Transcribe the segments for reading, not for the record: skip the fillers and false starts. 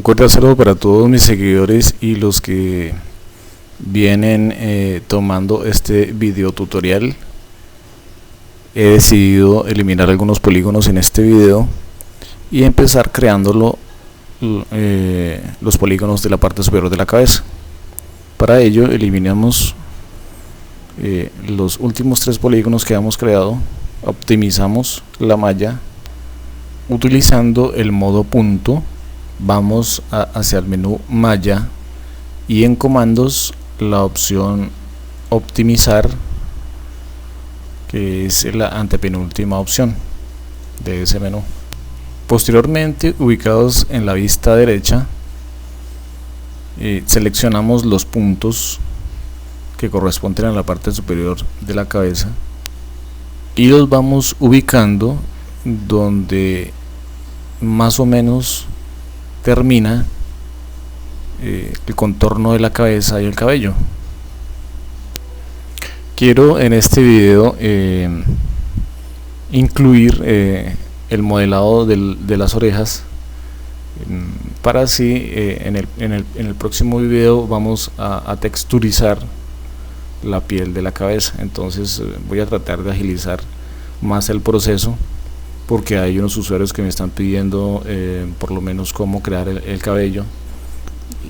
Recuerda hacerlo para todos mis seguidores y los que vienen tomando este video tutorial. He decidido eliminar algunos polígonos en este video y empezar creándolo los polígonos de la parte superior de la cabeza. Para ello eliminamos los últimos 3 polígonos que hemos creado, optimizamos la malla utilizando el modo punto. Vamos hacia el menú malla y en comandos la opción optimizar, que es la antepenúltima opción de ese menú. Posteriormente, ubicados en la vista derecha, seleccionamos los puntos que corresponden a la parte superior de la cabeza y los vamos ubicando donde más o menos termina el contorno de la cabeza y el cabello. Quiero en este video incluir el modelado de las orejas, para así en el próximo video vamos a texturizar la piel de la cabeza. Entonces voy a tratar de agilizar más el proceso, porque hay unos usuarios que me están pidiendo por lo menos cómo crear el cabello,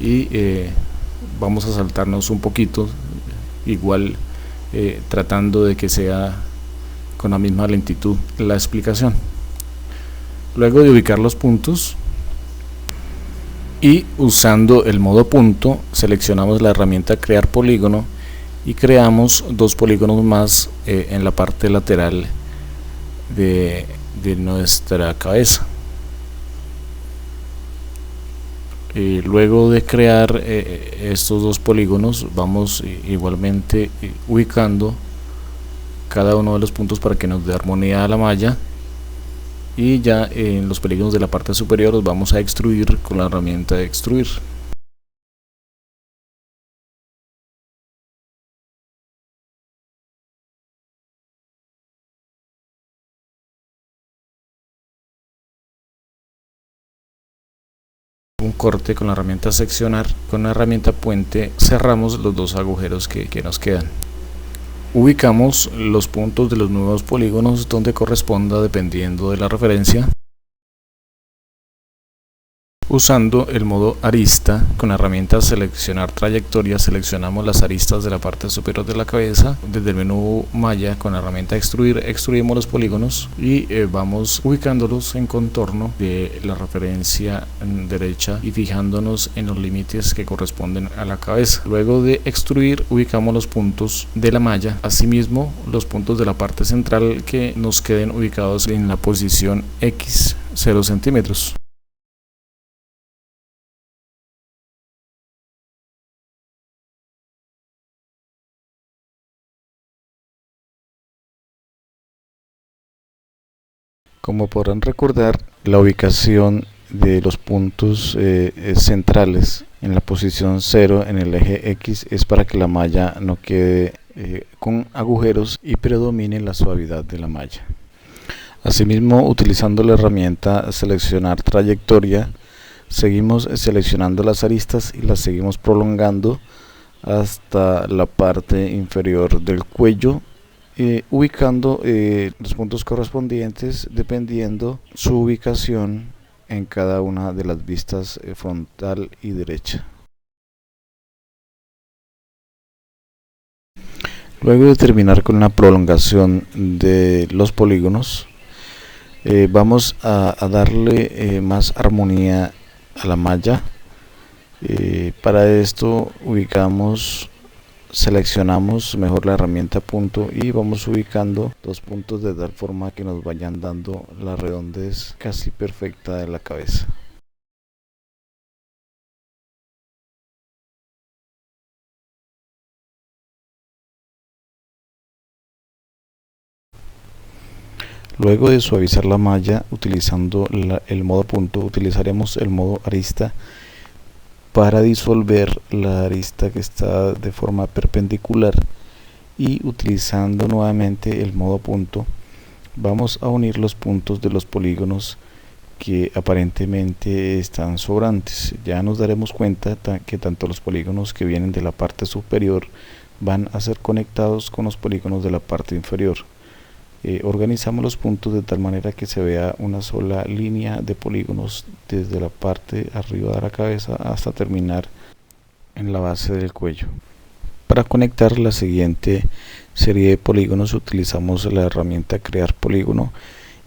y vamos a saltarnos un poquito, igual tratando de que sea con la misma lentitud la explicación. Luego de ubicar los puntos y usando el modo punto, seleccionamos la herramienta crear polígono y creamos 2 polígonos más en la parte lateral de nuestra cabeza. Luego de crear estos 2 polígonos, vamos igualmente ubicando cada uno de los puntos para que nos dé armonía a la malla, y ya en los polígonos de la parte superior los vamos a extruir con la herramienta de extruir. Un corte con la herramienta seccionar, con la herramienta puente cerramos los 2 agujeros que nos quedan. Ubicamos los puntos de los nuevos polígonos donde corresponda dependiendo de la referencia. Usando el modo arista, con la herramienta seleccionar trayectoria, seleccionamos las aristas de la parte superior de la cabeza. Desde el menú malla, con la herramienta extruir, extruimos los polígonos y vamos ubicándolos en contorno de la referencia derecha y fijándonos en los límites que corresponden a la cabeza. Luego de extruir, ubicamos los puntos de la malla, asimismo los puntos de la parte central que nos queden ubicados en la posición X 0 centímetros. Como podrán recordar, la ubicación de los puntos centrales en la posición 0 en el eje X es para que la malla no quede con agujeros y predomine la suavidad de la malla. Asimismo, utilizando la herramienta seleccionar trayectoria, seguimos seleccionando las aristas y las seguimos prolongando hasta la parte inferior del cuello, ubicando los puntos correspondientes dependiendo su ubicación en cada una de las vistas frontal y derecha. Luego de terminar con la prolongación de los polígonos, vamos a darle más armonía a la malla. Para esto seleccionamos mejor la herramienta punto y vamos ubicando 2 puntos de tal forma que nos vayan dando la redondez casi perfecta de la cabeza. Luego de suavizar la malla utilizando el modo punto, utilizaremos el modo arista para disolver la arista que está de forma perpendicular, y utilizando nuevamente el modo punto vamos a unir los puntos de los polígonos que aparentemente están sobrantes. Ya nos daremos cuenta que tanto los polígonos que vienen de la parte superior van a ser conectados con los polígonos de la parte inferior. Organizamos los puntos de tal manera que se vea una sola línea de polígonos desde la parte arriba de la cabeza hasta terminar en la base del cuello. Para conectar la siguiente serie de polígonos utilizamos la herramienta crear polígono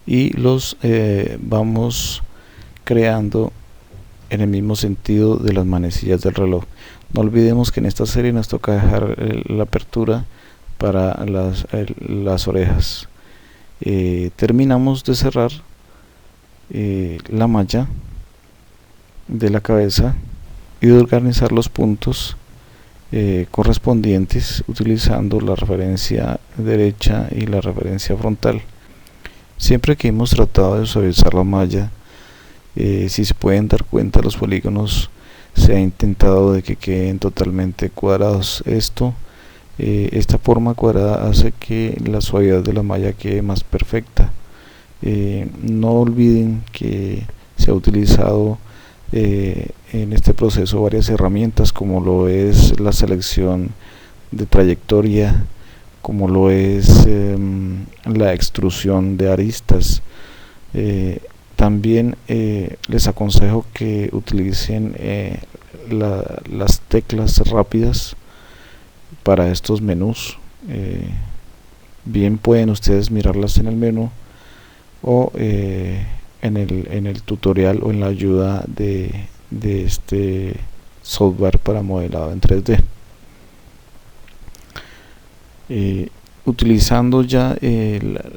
y los vamos creando en el mismo sentido de las manecillas del reloj. No olvidemos que en esta serie nos toca dejar la apertura para las orejas. Terminamos de cerrar la malla de la cabeza y de organizar los puntos correspondientes utilizando la referencia derecha y la referencia frontal. Siempre que hemos tratado de suavizar la malla, si se pueden dar cuenta, los polígonos se ha intentado de que queden totalmente cuadrados. Esta forma cuadrada hace que la suavidad de la malla quede más perfecta. No olviden que se ha utilizado en este proceso varias herramientas, como lo es la selección de trayectoria, como lo es la extrusión de aristas. También les aconsejo que utilicen las teclas rápidas para estos menús. Bien pueden ustedes mirarlas en el menú o en el tutorial o en la ayuda de este software para modelado en 3D. Utilizando ya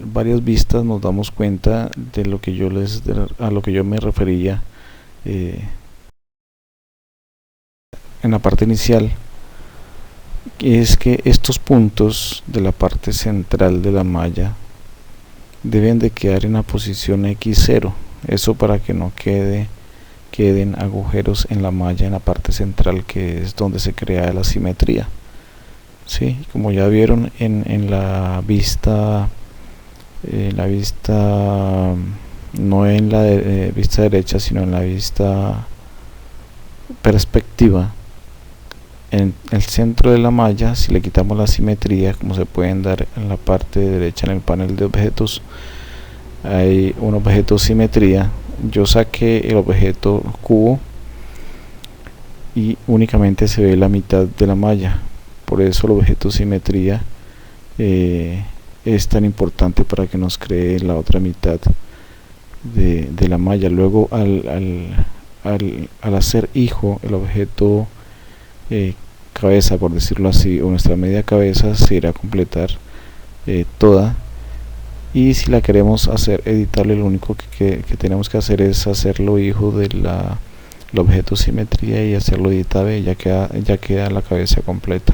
varias vistas nos damos cuenta de lo que a lo que yo me refería en la parte inicial, es que estos puntos de la parte central de la malla deben de quedar en la posición X0, eso para que no queden agujeros en la malla en la parte central, que es donde se crea la simetría. Sí, como ya vieron en la vista no en la vista derecha, sino en la vista perspectiva, en el centro de la malla, si le quitamos la simetría, como se pueden dar en la parte derecha en el panel de objetos, hay un objeto simetría. Yo saqué el objeto cubo y únicamente se ve la mitad de la malla. Por eso el objeto simetría es tan importante para que nos cree la otra mitad de la malla. Luego al hacer hijo el objeto cabeza, por decirlo así, o nuestra media cabeza, se irá a completar toda, y si la queremos hacer editable, lo único que tenemos que hacer es hacerlo hijo del objeto simetría y hacerlo editable, y ya queda la cabeza completa.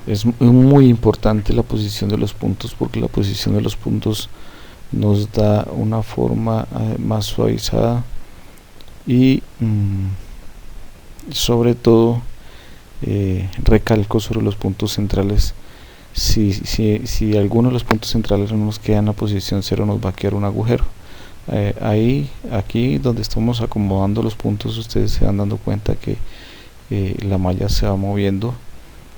Es muy importante la posición de los puntos, porque la posición de los puntos nos da una forma más suavizada y sobre todo recalco sobre los puntos centrales. Si alguno de los puntos centrales no nos queda en la posición 0, nos va a quedar un agujero. Aquí donde estamos acomodando los puntos, ustedes se van dando cuenta que la malla se va moviendo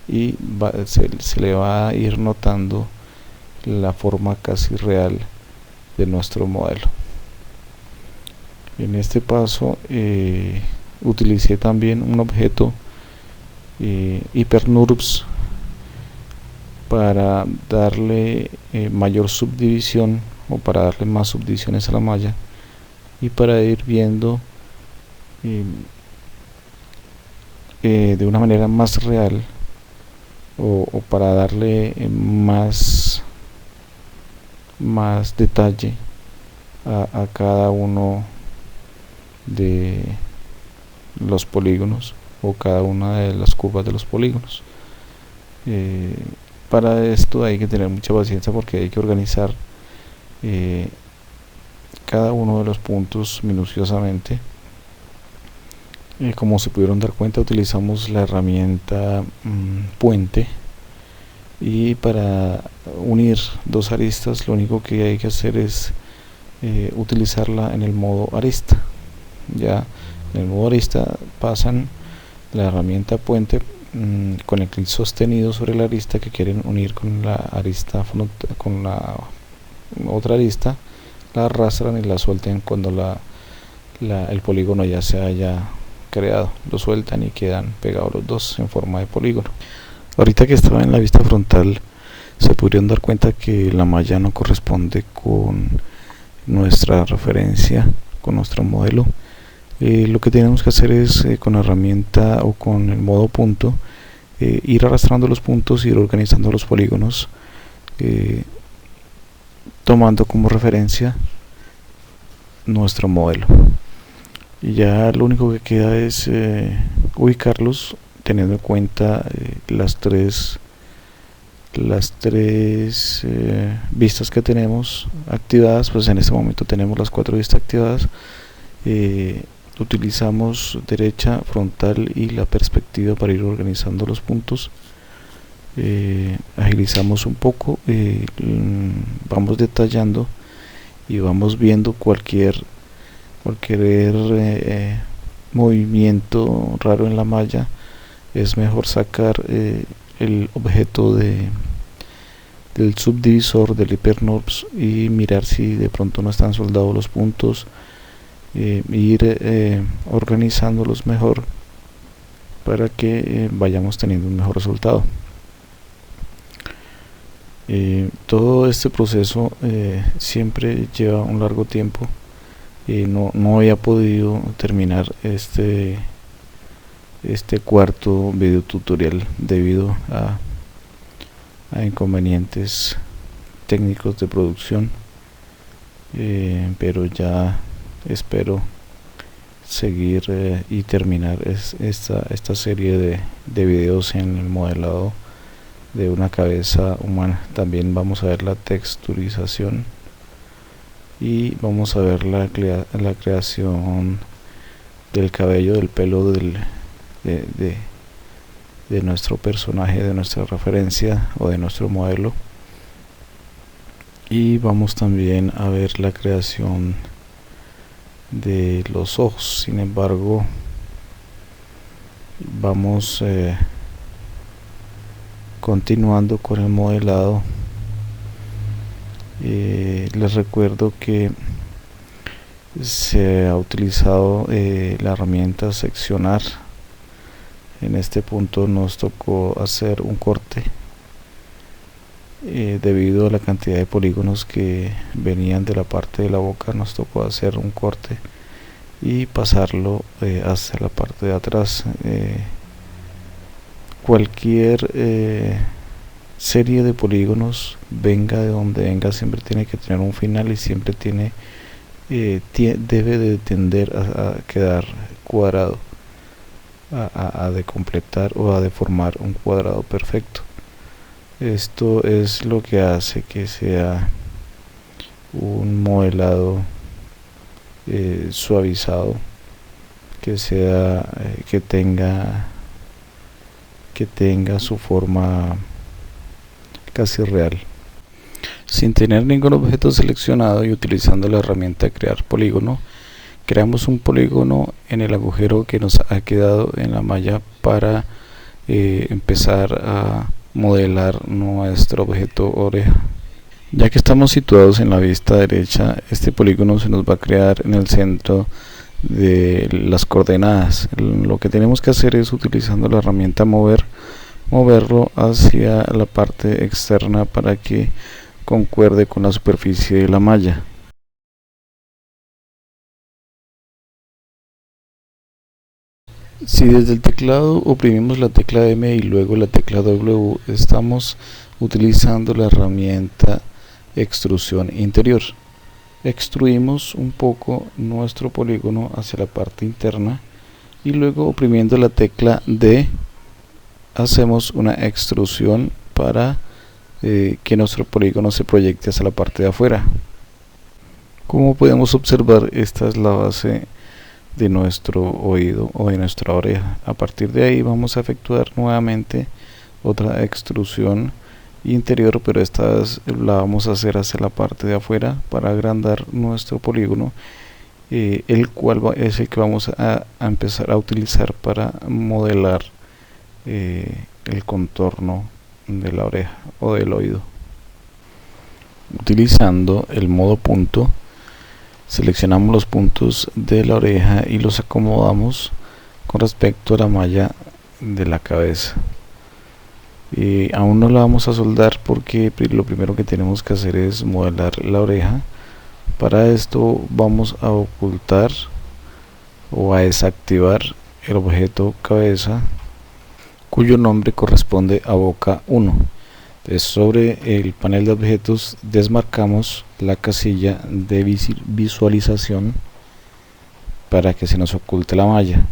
y se le va a ir notando la forma casi real de nuestro modelo. En este paso utilicé también un objeto HyperNURBS para darle mayor subdivisión, o para darle más subdivisiones a la malla, y para ir viendo de una manera más real, o para darle más detalle a cada uno de los polígonos, o cada una de las curvas de los polígonos. Para esto hay que tener mucha paciencia, porque hay que organizar cada uno de los puntos minuciosamente. Como se pudieron dar cuenta, utilizamos la herramienta puente, y para unir dos aristas lo único que hay que hacer es utilizarla en el modo arista. Ya en el modo arista pasan la herramienta puente con el clic sostenido sobre la arista que quieren unir con la arista con la otra arista, la arrastran y la suelten cuando el polígono ya se haya creado, lo sueltan y quedan pegados los dos en forma de polígono. Ahorita que estaba en la vista frontal se pudieron dar cuenta que la malla no corresponde con nuestra referencia, con nuestro modelo. Lo que tenemos que hacer es con la herramienta o con el modo punto ir arrastrando los puntos, ir organizando los polígonos, tomando como referencia nuestro modelo, y ya lo único que queda es ubicarlos teniendo en cuenta las tres vistas que tenemos activadas. Pues en este momento tenemos las 4 vistas activadas. Utilizamos derecha, frontal y la perspectiva para ir organizando los puntos. Agilizamos un poco, vamos detallando y vamos viendo cualquier movimiento raro en la malla. Es mejor sacar el objeto del subdivisor del HyperNURBS y mirar si de pronto no están soldados los puntos, ir organizándolos mejor para que vayamos teniendo un mejor resultado. Todo este proceso siempre lleva un largo tiempo y no había podido terminar este cuarto video tutorial debido a inconvenientes técnicos de producción, pero ya espero seguir y terminar esta serie de videos en el modelado de una cabeza humana. También vamos a ver la texturización y vamos a ver la creación del cabello, del pelo de nuestro personaje, de nuestra referencia o de nuestro modelo, y vamos también a ver la creación de los ojos. Sin embargo, vamos continuando con el modelado. Les recuerdo que se ha utilizado la herramienta seccionar. En este punto nos tocó hacer un corte debido a la cantidad de polígonos que venían de la parte de la boca. Nos tocó hacer un corte y pasarlo hacia la parte de atrás. Cualquier serie de polígonos, venga de donde venga, siempre tiene que tener un final y siempre debe de tender a quedar cuadrado, de completar o a deformar un cuadrado perfecto. Esto es lo que hace que sea un modelado suavizado, que tenga su forma casi real. Sin tener ningún objeto seleccionado y utilizando la herramienta crear polígono, creamos un polígono en el agujero que nos ha quedado en la malla para empezar a modelar nuestro objeto oreja. Ya que estamos situados en la vista derecha, este polígono se nos va a crear en el centro de las coordenadas. Lo que tenemos que hacer es, utilizando la herramienta moverlo hacia la parte externa para que concuerde con la superficie de la malla. Si desde el teclado oprimimos la tecla M y luego la tecla W, estamos utilizando la herramienta extrusión interior. Extruimos un poco nuestro polígono hacia la parte interna y luego, oprimiendo la tecla D, hacemos una extrusión para que nuestro polígono se proyecte hacia la parte de afuera. Como podemos observar, esta es la base de nuestro oído o de nuestra oreja. A partir de ahí vamos a efectuar nuevamente otra extrusión interior, pero esta vez la vamos a hacer hacia la parte de afuera para agrandar nuestro polígono, el cual es el que vamos a empezar a utilizar para modelar el contorno de la oreja o del oído. Utilizando el modo punto, seleccionamos los puntos de la oreja y los acomodamos con respecto a la malla de la cabeza. Aún no la vamos a soldar porque lo primero que tenemos que hacer es modelar la oreja. Para esto vamos a ocultar o a desactivar el objeto cabeza, cuyo nombre corresponde a boca 1. Entonces, sobre el panel de objetos desmarcamos la casilla de visualización para que se nos oculte la malla.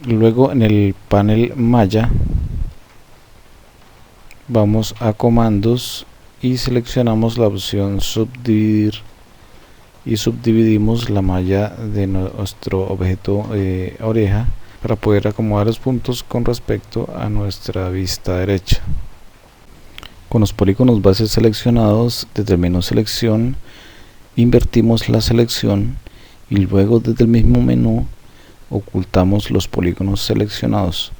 Luego en el panel malla vamos a comandos y seleccionamos la opción subdividir y subdividimos la malla de nuestro objeto oreja para poder acomodar los puntos con respecto a nuestra vista derecha. Con los polígonos bases seleccionados, desde el menú selección invertimos la selección y luego desde el mismo menú ocultamos los polígonos seleccionados.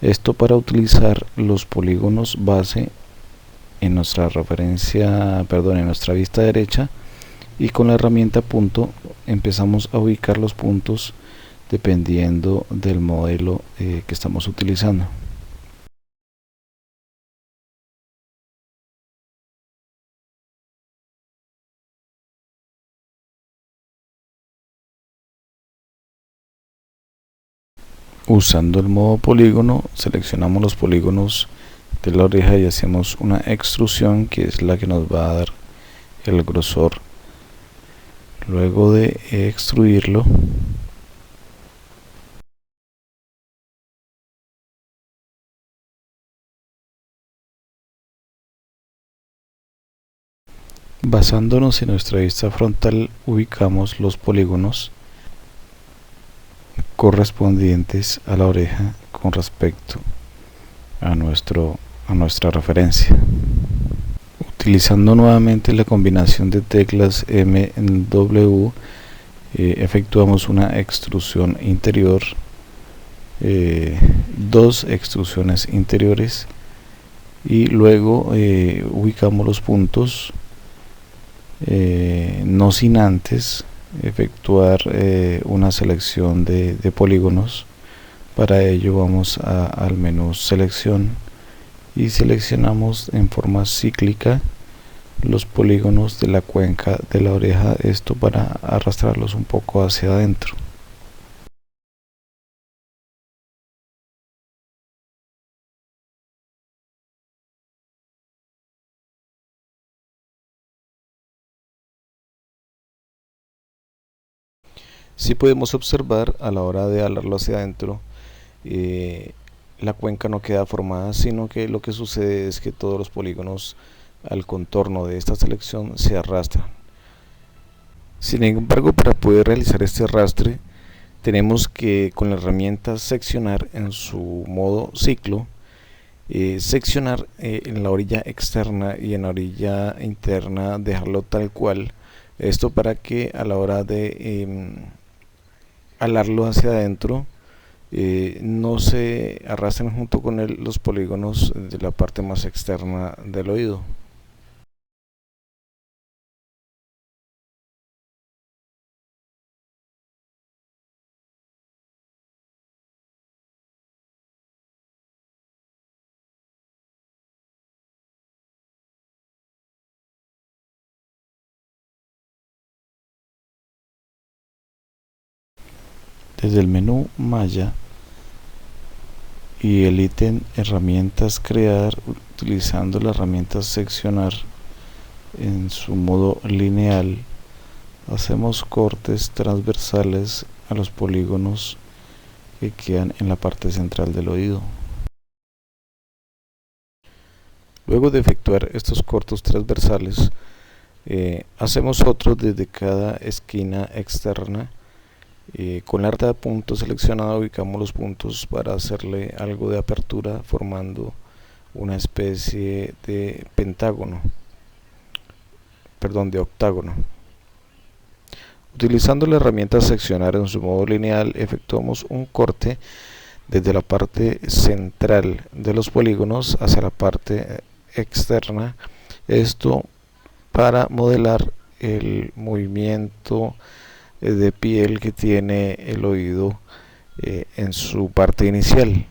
Esto para utilizar los polígonos base en nuestra en nuestra vista derecha, y con la herramienta punto empezamos a ubicar los puntos dependiendo del modelo que estamos utilizando. Usando el modo polígono, seleccionamos los polígonos de la oreja y hacemos una extrusión, que es la que nos va a dar el grosor. Luego de extruirlo, basándonos en nuestra vista frontal, ubicamos los polígonos correspondientes a la oreja con respecto a nuestra referencia. Utilizando nuevamente la combinación de teclas M en W, efectuamos una extrusión interior, dos extrusiones interiores, y luego ubicamos los puntos, no sin antes efectuar una selección de polígonos. Para ello vamos al menú selección y seleccionamos en forma cíclica los polígonos de la cuenca de la oreja, esto para arrastrarlos un poco hacia adentro. Si podemos observar, a la hora de alarlo hacia adentro, la cuenca no queda formada, sino que lo que sucede es que todos los polígonos al contorno de esta selección se arrastran. Sin embargo, para poder realizar este arrastre, tenemos que, con la herramienta seccionar en su modo ciclo, seccionar en la orilla externa y en la orilla interna dejarlo tal cual. Esto para que a la hora de alarlo hacia adentro no se arrastren junto con los polígonos de la parte más externa del oído. Desde el menú malla y el ítem herramientas crear, utilizando la herramienta seccionar en su modo lineal, hacemos cortes transversales a los polígonos que quedan en la parte central del oído. Luego de efectuar estos cortes transversales, hacemos otros desde cada esquina externa. Con la herramienta punto seleccionada ubicamos los puntos para hacerle algo de apertura, formando una especie de pentágono, perdón, de octágono. Utilizando la herramienta seccionar en su modo lineal, efectuamos un corte desde la parte central de los polígonos hacia la parte externa. Esto para modelar el movimiento de piel que tiene el oído en su parte inicial.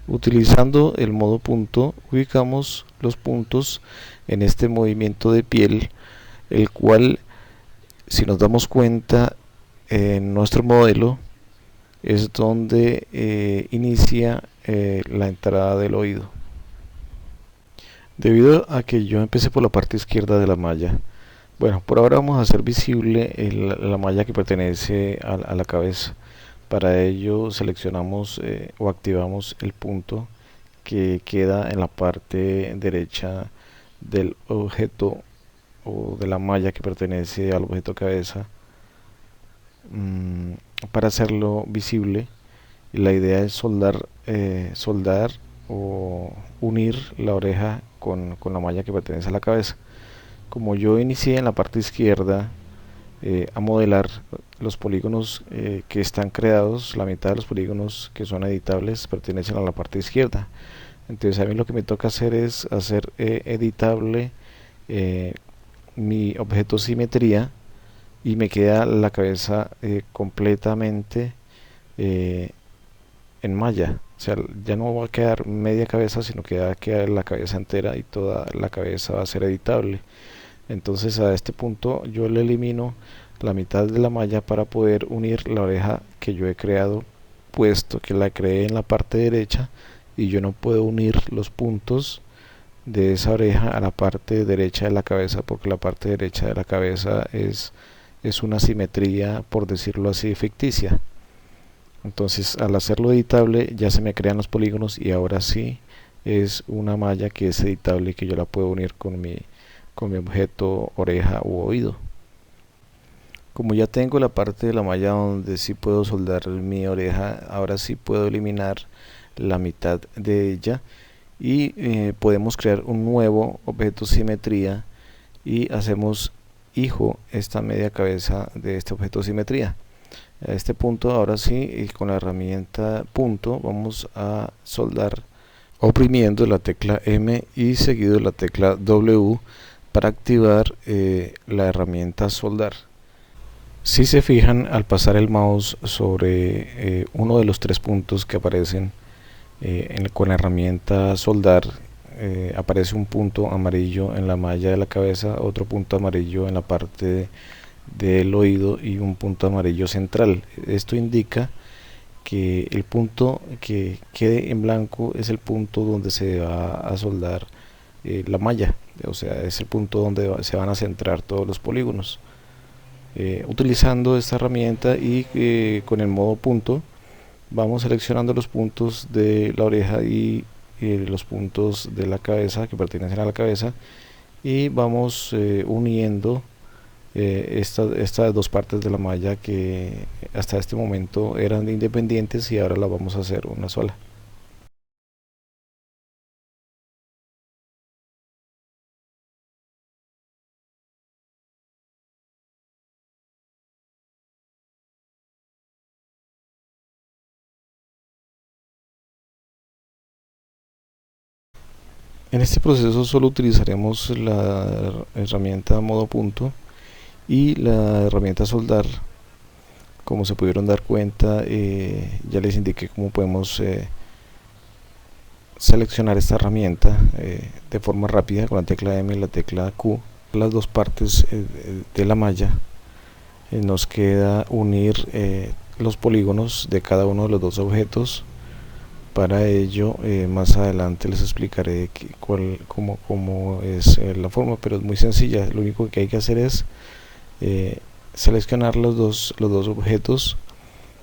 Utilizando el modo punto, ubicamos los puntos en este movimiento de piel, el cual, si nos damos cuenta, en nuestro modelo es donde inicia la entrada del oído. Debido a que yo empecé por la parte izquierda de la malla, bueno, por ahora vamos a hacer visible la malla que pertenece a la cabeza. Para ello seleccionamos o activamos el punto que queda en la parte derecha del objeto o de la malla que pertenece al objeto cabeza. Para hacerlo visible, la idea es soldar o unir la oreja con la malla que pertenece a la cabeza. Como yo inicié en la parte izquierda a modelar los polígonos que están creados, la mitad de los polígonos que son editables pertenecen a la parte izquierda. Entonces a mí lo que me toca hacer es hacer editable mi objeto simetría y me queda la cabeza completamente eh, en malla. O sea, ya no va a quedar media cabeza, sino que va a quedar la cabeza entera y toda la cabeza va a ser editable. Entonces a este punto yo le elimino la mitad de la malla para poder unir la oreja que yo he creado, puesto que la creé en la parte derecha y yo no puedo unir los puntos de esa oreja a la parte derecha de la cabeza, porque la parte derecha de la cabeza es una simetría, por decirlo así, ficticia. Entonces al hacerlo editable ya se me crean los polígonos y ahora sí es una malla que es editable y que yo la puedo unir con mi objeto oreja u oído. Como ya tengo la parte de la malla donde sí puedo soldar mi oreja, ahora sí puedo eliminar la mitad de ella y podemos crear un nuevo objeto simetría y hacemos hijo esta media cabeza de este objeto simetría. A este punto ahora sí, y con la herramienta punto, vamos a soldar oprimiendo la tecla M y seguido la tecla W para activar la herramienta soldar. Si se fijan, al pasar el mouse sobre uno de los tres puntos que aparecen con la herramienta soldar, aparece un punto amarillo en la malla de la cabeza, otro punto amarillo en la parte del oído y un punto amarillo central. Esto indica que el punto que quede en blanco es el punto donde se va a soldar la malla, o sea, es el punto donde se van a centrar todos los polígonos. Utilizando esta herramienta y con el modo punto vamos seleccionando los puntos de la oreja y los puntos de la cabeza que pertenecen a la cabeza y vamos uniendo estas dos partes de la malla que hasta este momento eran independientes y ahora la vamos a hacer una sola. En este proceso solo utilizaremos la herramienta modo punto y la herramienta soldar. Como se pudieron dar cuenta, ya les indiqué cómo podemos seleccionar esta herramienta de forma rápida con la tecla M y la tecla Q. Las dos partes de la malla nos queda unir los polígonos de cada uno de los dos objetos. Para ello, más adelante les explicaré cómo es la forma, pero es muy sencilla. Lo único que hay que hacer es seleccionar los dos objetos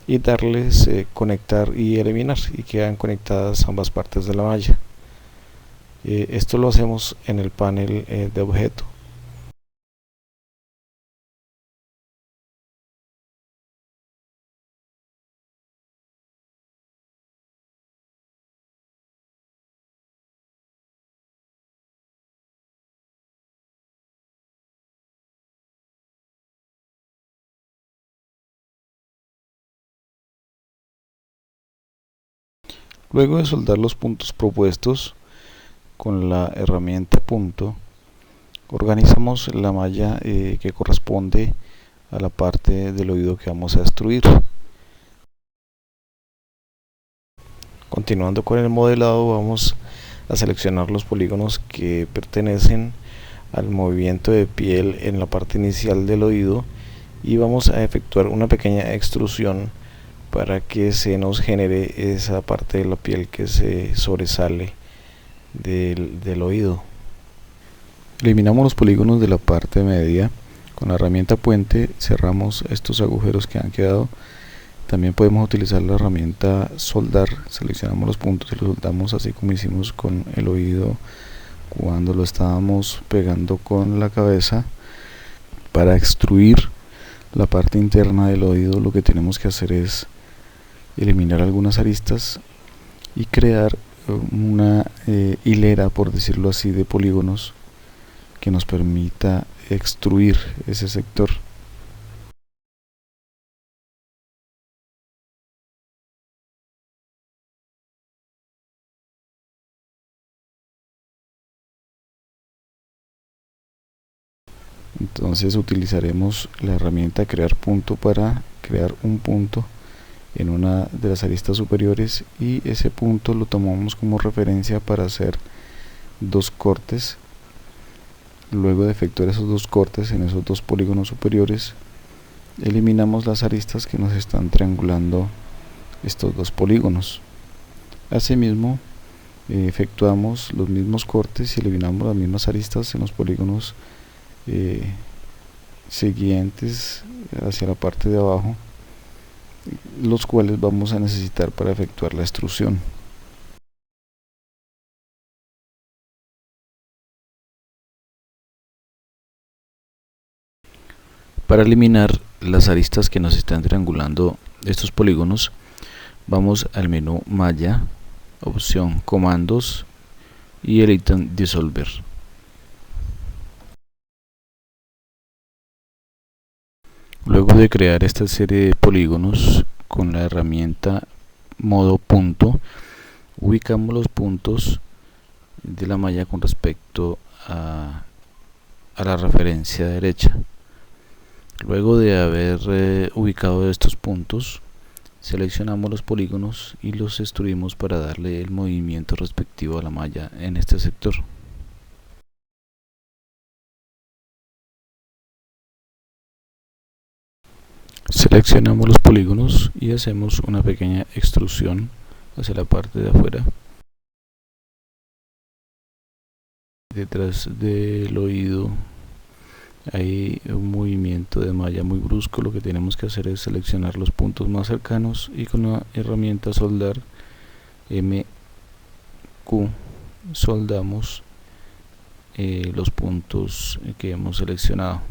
y darles conectar y eliminar y quedan conectadas ambas partes de la malla. Esto lo hacemos en el panel de objeto. Luego de soldar los puntos propuestos con la herramienta punto, organizamos la malla que corresponde a la parte del oído que vamos a destruir. Continuando con el modelado, vamos a seleccionar los polígonos que pertenecen al movimiento de piel en la parte inicial del oído y vamos a efectuar una pequeña extrusión para que se nos genere esa parte de la piel que se sobresale del oído. Eliminamos los polígonos de la parte media. Con la herramienta puente cerramos estos agujeros que han quedado. También podemos utilizar la herramienta soldar. Seleccionamos los puntos y los soldamos así como hicimos con el oído cuando lo estábamos pegando con la cabeza. Para extruir la parte interna del oído, lo que tenemos que hacer es eliminar algunas aristas y crear una hilera, por decirlo así, de polígonos que nos permita extruir ese sector. Entonces utilizaremos la herramienta crear punto para crear un punto en una de las aristas superiores y ese punto lo tomamos como referencia para hacer dos cortes. Luego de efectuar esos dos cortes en esos dos polígonos superiores, eliminamos las aristas que nos están triangulando estos dos polígonos. Asimismo, efectuamos los mismos cortes y eliminamos las mismas aristas en los polígonos siguientes hacia la parte de abajo, los cuales vamos a necesitar para efectuar la extrusión. Para eliminar las aristas que nos están triangulando estos polígonos, vamos al menú malla, opción comandos y el ítem disolver. Luego de crear esta serie de polígonos con la herramienta modo punto, ubicamos los puntos de la malla con respecto a la referencia derecha. Luego de haber ubicado estos puntos, seleccionamos los polígonos y los extruimos para darle el movimiento respectivo a la malla en este sector. Seleccionamos los polígonos y hacemos una pequeña extrusión hacia la parte de afuera. Detrás del oído hay un movimiento de malla muy brusco. Lo que tenemos que hacer es seleccionar los puntos más cercanos y con la herramienta soldar MQ soldamos los puntos que hemos seleccionado.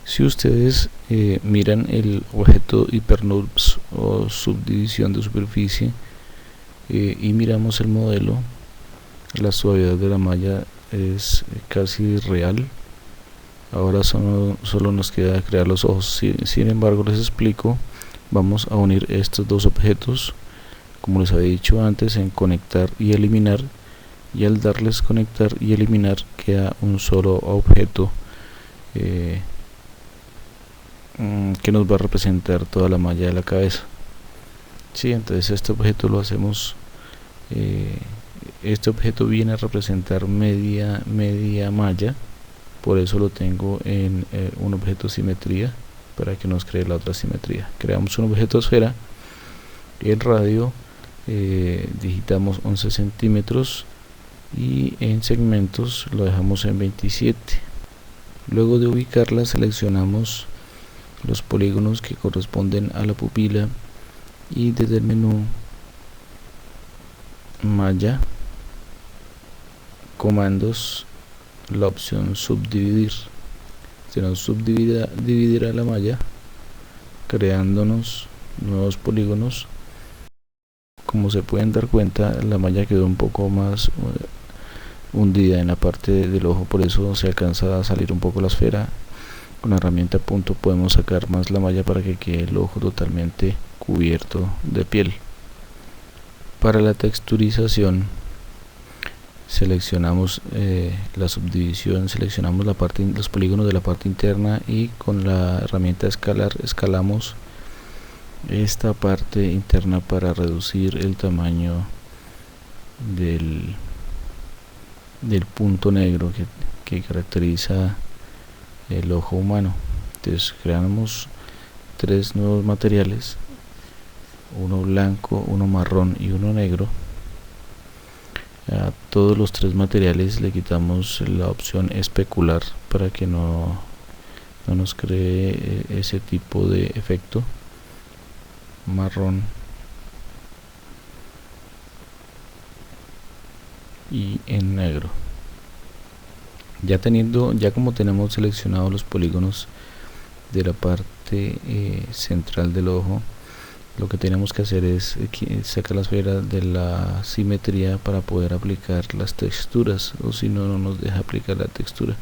Si ustedes miran el objeto HyperNURBS o subdivisión de superficie y miramos el modelo, la suavidad de la malla es casi real. Ahora solo nos queda crear los ojos. Sin embargo, les explico, vamos a unir estos dos objetos, como les había dicho antes, en conectar y eliminar, y al darles conectar y eliminar queda un solo objeto que nos va a representar toda la malla de la cabeza. Sí, entonces este objeto lo hacemos, este objeto viene a representar media malla, por eso lo tengo en un objeto simetría para que nos cree la otra simetría. Creamos un objeto esfera, el radio digitamos 11 centímetros y en segmentos lo dejamos en 27. Luego de ubicarla seleccionamos los polígonos que corresponden a la pupila y desde el menú malla comandos la opción subdividir. Se nos dividirá la malla creándonos nuevos polígonos. Como se pueden dar cuenta, la malla quedó un poco más hundida en la parte del ojo, por eso se alcanza a salir un poco la esfera. Con la herramienta punto podemos sacar más la malla para que quede el ojo totalmente cubierto de piel. Para la texturización seleccionamos la subdivisión, seleccionamos los polígonos de la parte interna y con la herramienta escalar escalamos esta parte interna para reducir el tamaño del punto negro que caracteriza el ojo humano. Entonces creamos 3 nuevos materiales, uno blanco, uno marrón y uno negro. A todos los 3 materiales le quitamos la opción especular para que no nos cree ese tipo de efecto. Marrón y en negro. Ya como tenemos seleccionados los polígonos de la parte central del ojo, lo que tenemos que hacer es sacar la esfera de la simetría para poder aplicar las texturas, o si no, no nos deja aplicar la textura.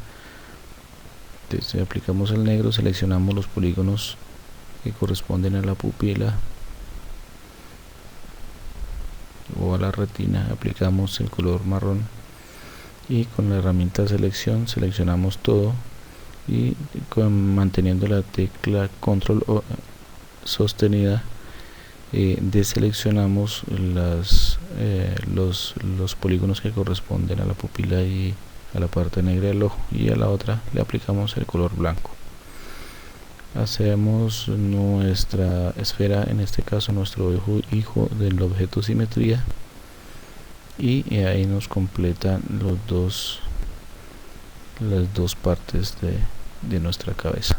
Entonces aplicamos el negro, seleccionamos los polígonos que corresponden a la pupila o a la retina, aplicamos el color marrón y con la herramienta selección seleccionamos todo y manteniendo la tecla control sostenida deseleccionamos los polígonos que corresponden a la pupila y a la parte negra del ojo, y a la otra le aplicamos el color blanco. Hacemos nuestra esfera, en este caso nuestro hijo del objeto simetría, y ahí nos completan las dos partes de nuestra cabeza.